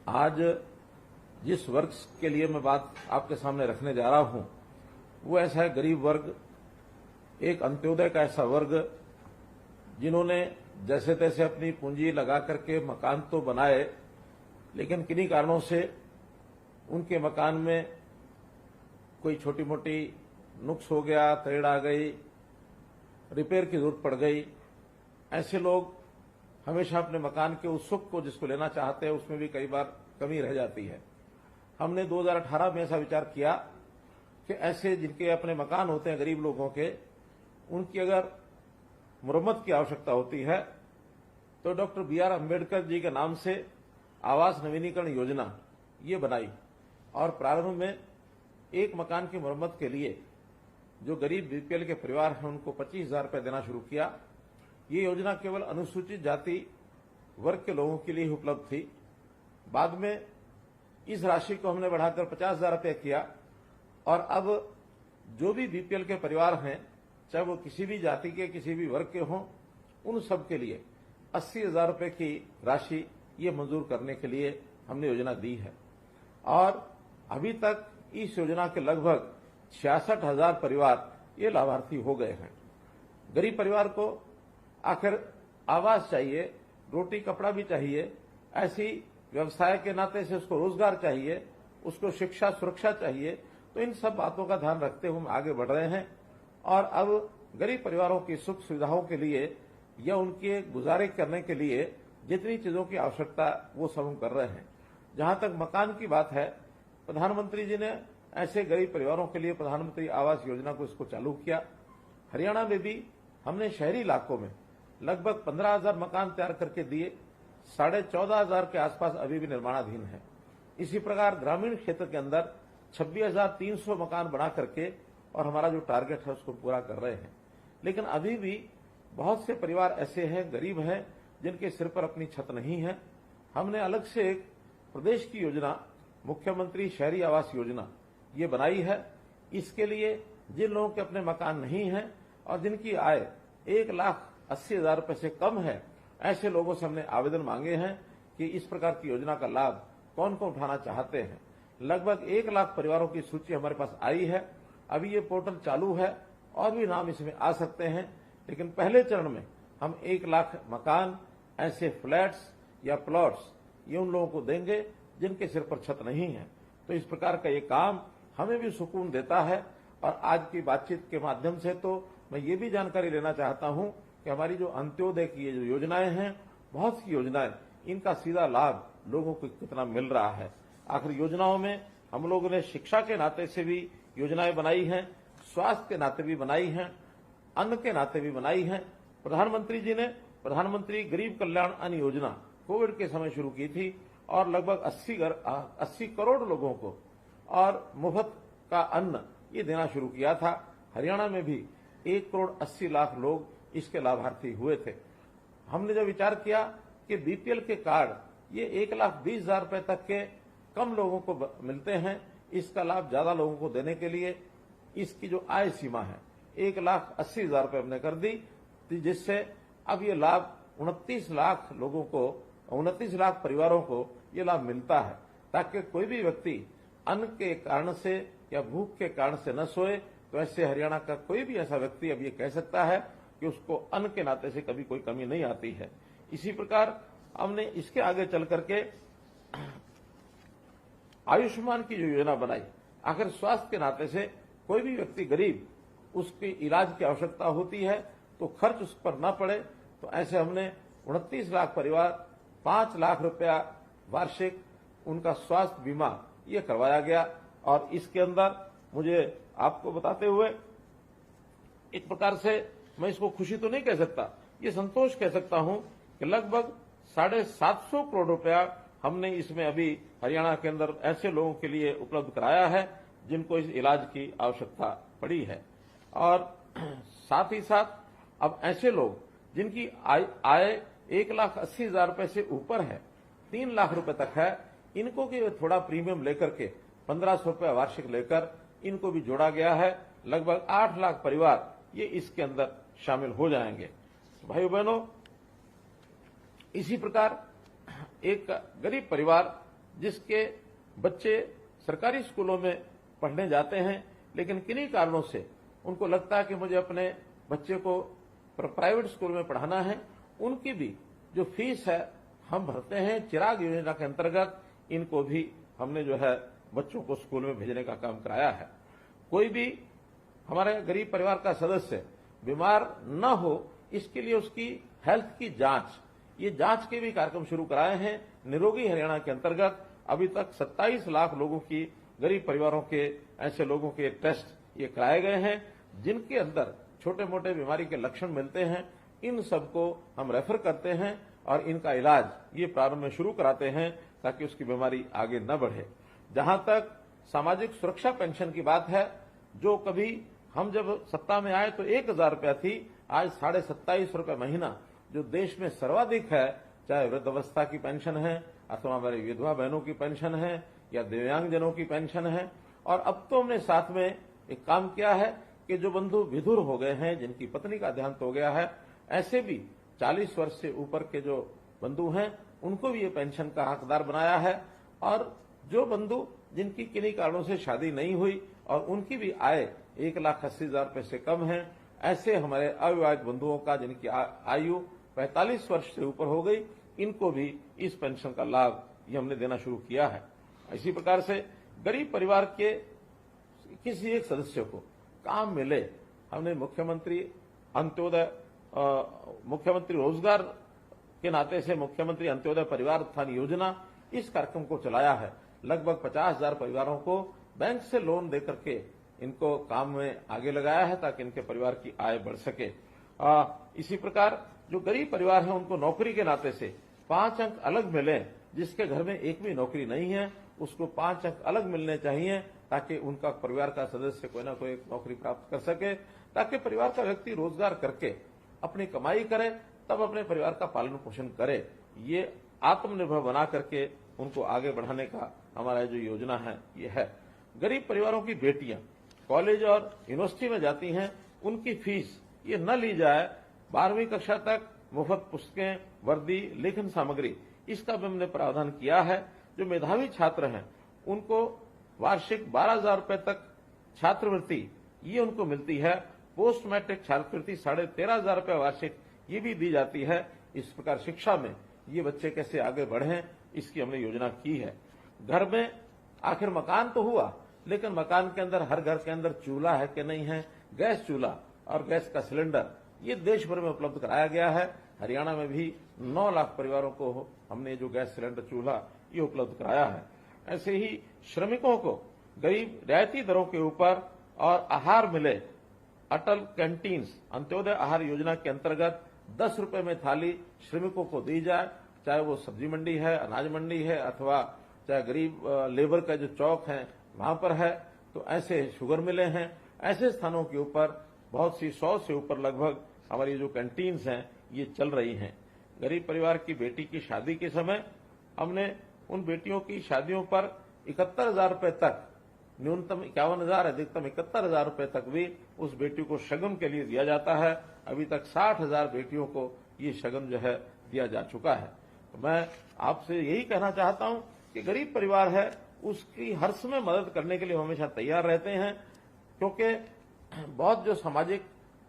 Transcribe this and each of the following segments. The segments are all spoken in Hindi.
आज जिस वर्ग के लिए मैं बात आपके सामने रखने जा रहा हूं वो ऐसा है गरीब वर्ग, एक अंत्योदय का ऐसा वर्ग जिन्होंने जैसे तैसे अपनी पूंजी लगा करके मकान तो बनाए, लेकिन किन्हीं कारणों से उनके मकान में कोई छोटी मोटी नुक्स हो गया, तरेड़ आ गई, रिपेयर की जरूरत पड़ गई। ऐसे लोग हमेशा अपने मकान के उस सुख को जिसको लेना चाहते हैं उसमें भी कई बार कमी रह जाती है। हमने 2018 में ऐसा विचार किया कि ऐसे जिनके अपने मकान होते हैं गरीब लोगों के, उनकी अगर मुरम्मत की आवश्यकता होती है तो डॉक्टर BR अम्बेडकर जी के नाम से आवास नवीनीकरण योजना ये बनाई और प्रारंभ में एक मकान की मुरम्मत के लिए जो गरीब BPL के परिवार हैं उनको 25,000 रुपये देना शुरू किया। ये योजना केवल अनुसूचित जाति वर्ग के लोगों के लिए उपलब्ध थी। बाद में इस राशि को हमने बढ़ाकर 50,000 रुपये किया और अब जो भी BPL के परिवार हैं, चाहे वो किसी भी जाति के किसी भी वर्ग के हों, उन सब के लिए 80,000 रुपये की राशि ये मंजूर करने के लिए हमने योजना दी है। और अभी तक इस योजना के लगभग 66,000 परिवार ये लाभार्थी हो गए हैं। गरीब परिवार को आखिर आवास चाहिए, रोटी कपड़ा भी चाहिए, ऐसी व्यवसाय के नाते से उसको रोजगार चाहिए, उसको शिक्षा सुरक्षा चाहिए। तो इन सब बातों का ध्यान रखते हुए हम आगे बढ़ रहे हैं और अब गरीब परिवारों की सुख सुविधाओं के लिए या उनके गुजारे करने के लिए जितनी चीजों की आवश्यकता वो सब हम कर रहे हैं। जहां तक मकान की बात है, प्रधानमंत्री जी ने ऐसे गरीब परिवारों के लिए प्रधानमंत्री आवास योजना को इसको चालू किया। हरियाणा में भी हमने शहरी इलाकों में लगभग 15,000 मकान तैयार करके दिए, 14,500 के आसपास अभी भी निर्माणाधीन है। इसी प्रकार ग्रामीण क्षेत्र के अंदर 26,300 मकान बना करके और हमारा जो टारगेट है उसको पूरा कर रहे हैं। लेकिन अभी भी बहुत से परिवार ऐसे हैं, गरीब हैं, जिनके सिर पर अपनी छत नहीं है। हमने अलग से एक प्रदेश की योजना मुख्यमंत्री शहरी आवास योजना ये बनाई है। इसके लिए जिन लोगों के अपने मकान नहीं हैं और जिनकी आय 1,80,000 रुपये से कम है, ऐसे लोगों से हमने आवेदन मांगे हैं कि इस प्रकार की योजना का लाभ कौन कौन उठाना चाहते हैं। लगभग 1 लाख परिवारों की सूची हमारे पास आई है। अभी ये पोर्टल चालू है और भी नाम इसमें आ सकते हैं, लेकिन पहले चरण में हम 1 लाख मकान, ऐसे फ्लैट्स या प्लॉट्स ये उन लोगों को देंगे जिनके सिर पर छत नहीं है। तो इस प्रकार का ये काम हमें भी सुकून देता है। और आज की बातचीत के माध्यम से तो मैं ये भी जानकारी लेना चाहता हूं कि हमारी जो अंत्योदय की ये जो योजनाएं हैं, बहुत सी योजनाएं, इनका सीधा लाभ लोगों को कितना मिल रहा है। आखिर योजनाओं में हम लोगों ने शिक्षा के नाते से भी योजनाएं बनाई हैं, स्वास्थ्य के नाते भी बनाई हैं, अन्न के नाते भी बनाई हैं। प्रधानमंत्री जी ने प्रधानमंत्री गरीब कल्याण अन्न योजना कोविड के समय शुरू की थी और लगभग 80 करोड़ लोगों को और मुफ्त का अन्न ये देना शुरू किया था। हरियाणा में भी 1,80,00,000 लोग इसके लाभार्थी हुए थे। हमने जब विचार किया कि BPL के कार्ड ये 1,20,000 रुपये तक के कम लोगों को मिलते हैं, इसका लाभ ज्यादा लोगों को देने के लिए इसकी जो आय सीमा है 1,80,000 रुपये हमने कर दी, जिससे अब ये लाभ 29 लाख लोगों को, 29 लाख परिवारों को ये लाभ मिलता है, ताकि कोई भी व्यक्ति अन्न के कारण से या भूख के कारण से न सोए। तो ऐसे हरियाणा का कोई भी ऐसा व्यक्ति अब ये कह सकता है कि उसको अन्न के नाते से कभी कोई कमी नहीं आती है। इसी प्रकार हमने इसके आगे चल करके आयुष्मान की जो योजना बनाई, आखिर स्वास्थ्य के नाते से कोई भी व्यक्ति गरीब, उसकी इलाज की आवश्यकता होती है तो खर्च उस पर न पड़े, तो ऐसे हमने 29 लाख परिवार 5 लाख रुपया वार्षिक उनका स्वास्थ्य बीमा ये करवाया गया। और इसके अंदर मुझे आपको बताते हुए एक प्रकार से मैं इसको खुशी तो नहीं कह सकता, ये संतोष कह सकता हूं कि लगभग 750 करोड़ रुपया हमने इसमें अभी हरियाणा के अंदर ऐसे लोगों के लिए उपलब्ध कराया है जिनको इस इलाज की आवश्यकता पड़ी है। और साथ ही साथ अब ऐसे लोग जिनकी आय 1,80,000 रुपये से ऊपर है, 3 लाख रुपए तक है, इनको भी थोड़ा प्रीमियम लेकर के 1,500 रुपये वार्षिक लेकर इनको भी जोड़ा गया है। लगभग 8 लाख परिवार ये इसके अंदर शामिल हो जाएंगे। भाइयों बहनों, इसी प्रकार एक गरीब परिवार जिसके बच्चे सरकारी स्कूलों में पढ़ने जाते हैं, लेकिन किन्हीं कारणों से उनको लगता है कि मुझे अपने बच्चे को प्राइवेट स्कूल में पढ़ाना है, उनकी भी जो फीस है हम भरते हैं। चिराग योजना के अंतर्गत इनको भी हमने जो है बच्चों को स्कूल में भेजने का काम कराया है। कोई भी हमारे गरीब परिवार का सदस्य बीमार न हो, इसके लिए उसकी हेल्थ की जांच, ये जांच के भी कार्यक्रम शुरू कराए हैं। निरोगी हरियाणा के अंतर्गत अभी तक 27 लाख लोगों की, गरीब परिवारों के ऐसे लोगों के टेस्ट ये कराए गए हैं जिनके अंदर छोटे मोटे बीमारी के लक्षण मिलते हैं। इन सबको हम रेफर करते हैं और इनका इलाज ये प्रारंभ में शुरू कराते हैं ताकि उसकी बीमारी आगे न बढ़े। जहां तक सामाजिक सुरक्षा पेंशन की बात है, जो कभी हम जब सत्ता में आए तो 1,000 रुपया थी, आज 27.5 रुपये महीना जो देश में सर्वाधिक है, चाहे वृद्धावस्था की पेंशन है अथवा हमारी विधवा बहनों की पेंशन है या दिव्यांगजनों की पेंशन है। और अब तो हमने साथ में एक काम किया है कि जो बंधु विधुर हो गए हैं, जिनकी पत्नी का देहांत हो गया है, ऐसे भी 40 वर्ष से ऊपर के जो बंधु हैं उनको भी ये पेंशन का हकदार बनाया है। और जो बंधु जिनकी किन्हीं कारणों से शादी नहीं हुई और उनकी भी आय 1,80,000 रुपये से कम है, ऐसे हमारे अविवाहित बंधुओं का जिनकी आयु 45 वर्ष से ऊपर हो गई, इनको भी इस पेंशन का लाभ ये हमने देना शुरू किया है। इसी प्रकार से गरीब परिवार के किसी एक सदस्य को काम मिले, हमने मुख्यमंत्री रोजगार के नाते से मुख्यमंत्री अंत्योदय परिवार उत्थान योजना, इस कार्यक्रम को चलाया है। लगभग 50,000 परिवारों को बैंक से लोन देकर के इनको काम में आगे लगाया है ताकि इनके परिवार की आय बढ़ सके। इसी प्रकार जो गरीब परिवार है उनको नौकरी के नाते से 5 अंक अलग मिले। जिसके घर में एक भी नौकरी नहीं है उसको 5 अंक अलग मिलने चाहिए ताकि उनका परिवार का सदस्य कोई ना कोई नौकरी प्राप्त कर सके, ताकि परिवार का व्यक्ति रोजगार करके अपनी कमाई करे, तब अपने परिवार का पालन पोषण करे। ये आत्मनिर्भर बना करके उनको आगे बढ़ाने का हमारा जो योजना है ये है। गरीब परिवारों की बेटियां कॉलेज और यूनिवर्सिटी में जाती हैं, उनकी फीस ये न ली जाए। 12वीं कक्षा तक मुफ्त पुस्तकें, वर्दी, लेखन सामग्री, इसका भी हमने प्रावधान किया है। जो मेधावी छात्र हैं उनको वार्षिक 12,000 रुपए तक छात्रवृत्ति ये उनको मिलती है। पोस्ट मैट्रिक छात्रवृत्ति 13,500 रुपए वार्षिक ये भी दी जाती है। इस प्रकार शिक्षा में ये बच्चे कैसे आगे बढ़ें, इसकी हमने योजना की है। घर में आखिर मकान तो हुआ, लेकिन मकान के अंदर, हर घर के अंदर चूल्हा है कि नहीं है, गैस चूल्हा और गैस का सिलेंडर ये देश भर में उपलब्ध कराया गया है। हरियाणा में भी 9 लाख परिवारों को हमने जो गैस सिलेंडर चूल्हा ये उपलब्ध कराया है। ऐसे ही श्रमिकों को गरीब रियायती दरों के ऊपर और आहार मिले। अटल कैंटीन्स अंत्योदय आहार योजना के अंतर्गत 10 रुपए में थाली श्रमिकों को दी जाए, चाहे वो सब्जी मंडी है, अनाज मंडी है, अथवा चाहे गरीब लेबर का जो चौक है वहां पर है। तो ऐसे शुगर मिले हैं। ऐसे स्थानों के ऊपर बहुत सी 100 से ऊपर लगभग हमारी जो कैंटीन्स हैं ये चल रही हैं। गरीब परिवार की बेटी की शादी के समय हमने उन बेटियों की शादियों पर 71,000 रुपए तक, न्यूनतम 51,000, अधिकतम 71,000 रुपए तक भी उस बेटी को शगुन के लिए दिया जाता है। अभी तक 60,000 बेटियों को ये शगुन जो है दिया जा चुका है। तो मैं आपसे यही कहना चाहता हूं कि गरीब परिवार है उसकी हर समय मदद करने के लिए हमेशा तैयार रहते हैं, क्योंकि बहुत जो सामाजिक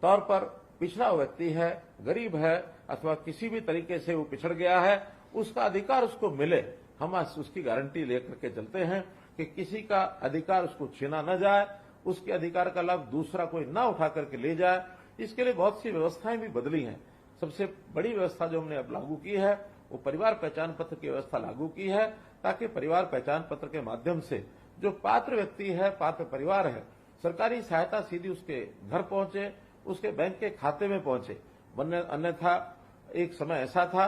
तौर पर पिछड़ा व्यक्ति है, गरीब है अथवा किसी भी तरीके से वो पिछड़ गया है, उसका अधिकार उसको मिले। हम उसकी गारंटी लेकर के चलते हैं कि किसी का अधिकार उसको छीना न जाए, उसके अधिकार का लाभ दूसरा कोई न उठा करके ले जाए। इसके लिए बहुत सी व्यवस्थाएं भी बदली हैं। सबसे बड़ी व्यवस्था जो हमने अब लागू की है वो परिवार पहचान पत्र की व्यवस्था लागू की है, ताकि परिवार पहचान पत्र के माध्यम से जो पात्र व्यक्ति है, पात्र परिवार है, सरकारी सहायता सीधी उसके घर पहुंचे, उसके बैंक के खाते में पहुंचे। अन्यथा एक समय ऐसा था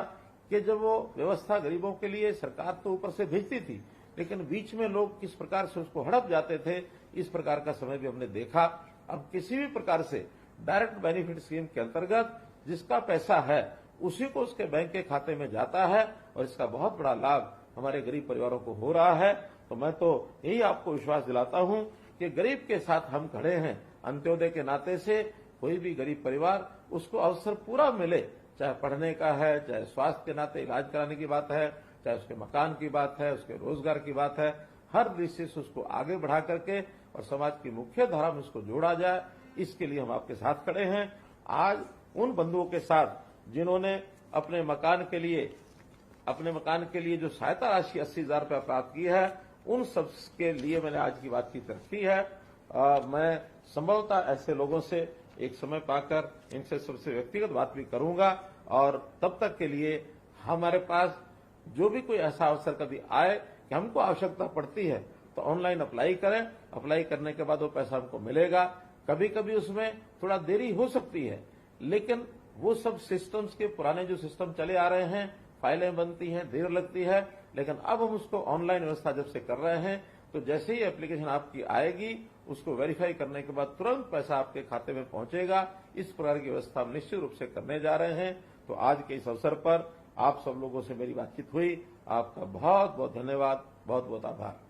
कि जब वो व्यवस्था गरीबों के लिए सरकार तो ऊपर से भेजती थी, लेकिन बीच में लोग किस प्रकार से उसको हड़प जाते थे, इस प्रकार का समय भी हमने देखा। अब किसी भी प्रकार से डायरेक्ट बेनिफिट स्कीम के अंतर्गत जिसका पैसा है उसी को उसके बैंक के खाते में जाता है और इसका बहुत बड़ा लाभ हमारे गरीब परिवारों को हो रहा है। तो मैं तो यही आपको विश्वास दिलाता हूं कि गरीब के साथ हम खड़े हैं। अंत्योदय के नाते से कोई भी गरीब परिवार उसको अवसर पूरा मिले, चाहे पढ़ने का है, चाहे स्वास्थ्य के नाते इलाज कराने की बात है, चाहे उसके मकान की बात है, उसके रोजगार की बात है, हर दृष्टि से उसको आगे बढ़ा करके और समाज की मुख्य धारा में उसको जोड़ा जाए, इसके लिए हम आपके साथ खड़े हैं। आज उन बंधुओं के साथ जिन्होंने अपने मकान के लिए जो सहायता राशि 80,000 रुपया प्राप्त की है, उन सब के लिए मैंने आज की बातचीत रखी है। मैं संभवतः ऐसे लोगों से एक समय पाकर इनसे सबसे व्यक्तिगत बात भी करूंगा और तब तक के लिए हमारे पास जो भी कोई ऐसा अवसर कभी आए कि हमको आवश्यकता पड़ती है तो ऑनलाइन अप्लाई करें। अप्लाई करने के बाद वो पैसा हमको मिलेगा। कभी कभी उसमें थोड़ा देरी हो सकती है, लेकिन वो सब सिस्टम्स के पुराने जो सिस्टम चले आ रहे हैं, फाइलें बनती हैं, देर लगती है, लेकिन अब हम उसको ऑनलाइन व्यवस्था जब से कर रहे हैं तो जैसे ही एप्लीकेशन आपकी आएगी उसको वेरीफाई करने के बाद तुरंत पैसा आपके खाते में पहुंचेगा। इस प्रकार की व्यवस्था हम निश्चित रूप से करने जा रहे हैं। तो आज के इस अवसर पर आप सब लोगों से मेरी बातचीत हुई। आपका बहुत बहुत धन्यवाद, बहुत बहुत आभार।